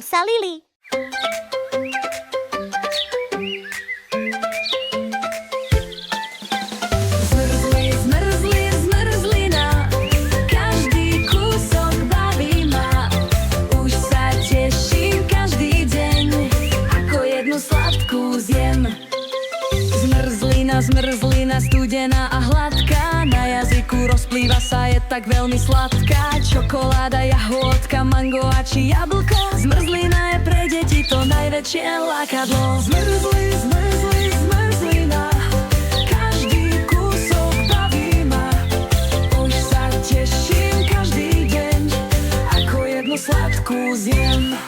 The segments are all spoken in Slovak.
sa Lili. Zmrzlina, každý kúsok baví ma. Už sa teším každý deň, ako jednu sladkú zjem. Zmrzlina, studená a hladká, na jazyku rozplýva sa, je tak veľmi sladká. Čokoláda, jahôdka, mango a či jablko. Zmrzlina je pre deti to najväčšie lákadlo. Zmrzlina, každý kúsok baví ma. Už sa teším každý deň, ako jednu sladkú zjem.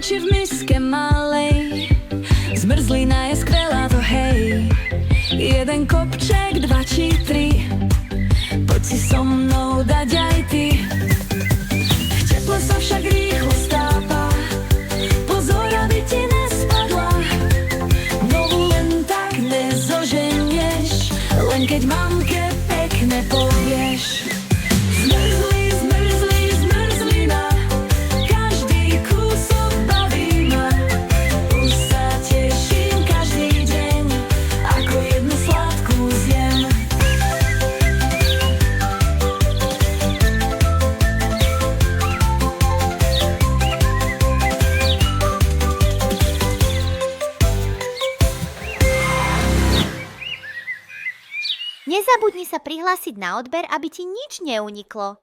Či v miske malej, zmrzlina je skvelá, to hej. Jeden kopček, 2 či 3, poď si so mnou dať aj ty. V teple sa však rýchlo stápa, pozor, aby ti nespadla. Novú len tak nezoženieš, len keď mamke pekne povieš. Zmrzlina, každý kúsok baví ma. Už sa teším každý deň, ako jednu sladkú zjem. Nezabudni sa prihlásiť na odber, aby ti nič neuniklo.